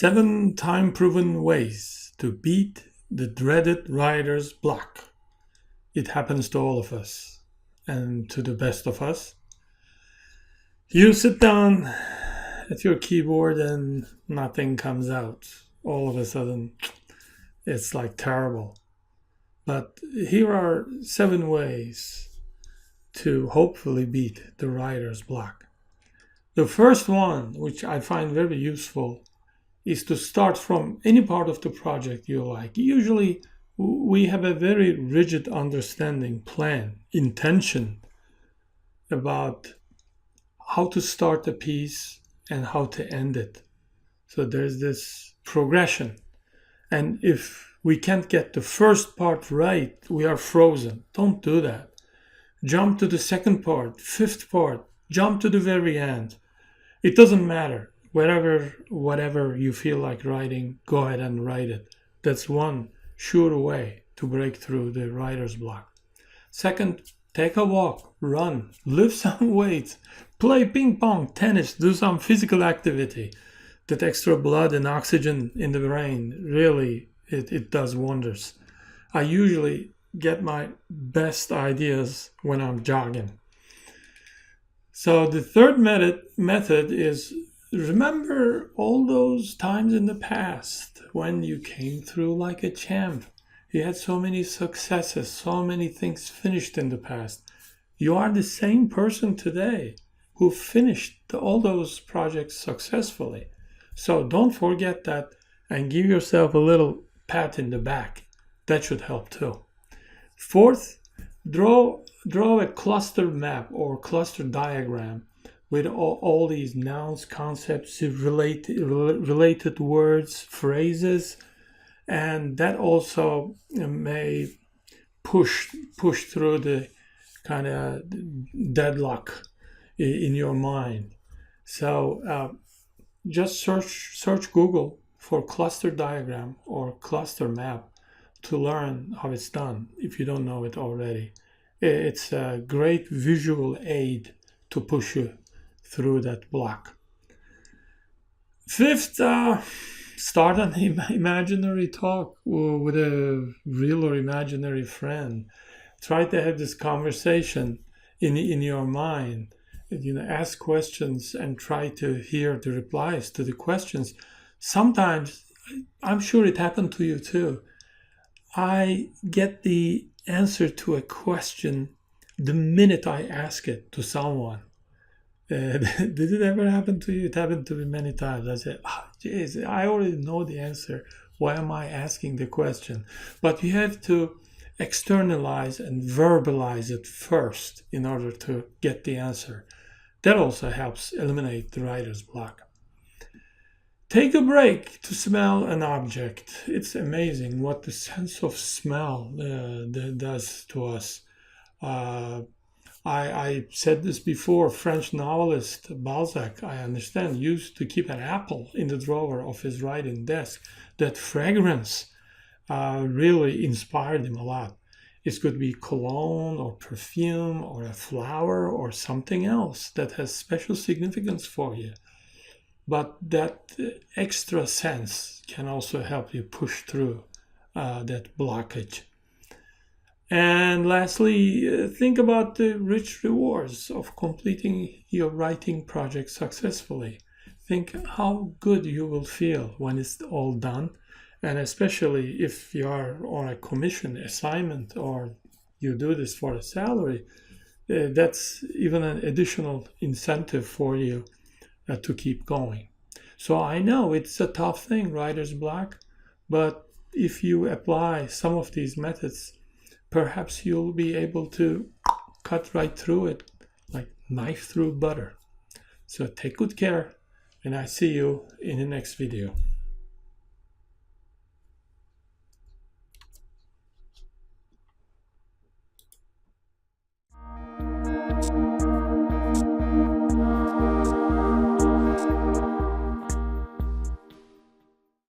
7 time-proven ways to beat the dreaded writer's block. It happens to all of us, and to the best of us. You sit down at your keyboard and nothing comes out. All of a sudden, it's like terrible. But here are 7 ways to hopefully beat the writer's block. The first one, which I find very useful, is to start from any part of the project you like. Usually, we have a very rigid understanding, plan, intention about how to start a piece and how to end it. So there's this progression. And if we can't get the first part right, we are frozen. Don't do that. Jump to the second part, fifth part, jump to the very end. It doesn't matter. Whatever you feel like writing, go ahead and write it. That's one sure way to break through the writer's block. Second, take a walk, run, lift some weights, play ping pong, tennis, do some physical activity. That extra blood and oxygen in the brain, really, it does wonders. I usually get my best ideas when I'm jogging. So the third method is remember all those times in the past when you came through like a champ. You had so many successes, so many things finished in the past. You are the same person today who finished all those projects successfully. So don't forget that and give yourself a little pat in the back. That should help too. Fourth, draw a cluster map or cluster diagram with all these nouns, concepts, related words, phrases, and that also may push through the kind of deadlock in your mind. So just search Google for cluster diagram or cluster map to learn how it's done if you don't know it already. It's a great visual aid to push you through that block. Fifth, start an imaginary talk with a real or imaginary friend. Try to have this conversation in your mind. Ask questions and try to hear the replies to the questions. Sometimes, I'm sure it happened to you too, I get the answer to a question the minute I ask it to someone. Did it ever happen to you? It happened to me many times. I said, geez, I already know the answer. Why am I asking the question? But you have to externalize and verbalize it first in order to get the answer. That also helps eliminate the writer's block. Take a break to smell an object. It's amazing what the sense of smell does to us. I said this before, French novelist Balzac, I understand, used to keep an apple in the drawer of his writing desk. That fragrance really inspired him a lot. It could be cologne or perfume or a flower or something else that has special significance for you. But that extra sense can also help you push through that blockage. And lastly, think about the rich rewards of completing your writing project successfully. Think how good you will feel when it's all done. And especially if you are on a commission assignment or you do this for a salary, that's even an additional incentive for you to keep going. So I know it's a tough thing, writer's block, but if you apply some of these methods, perhaps you'll be able to cut right through it like knife through butter. So take good care, and I see you in the next video.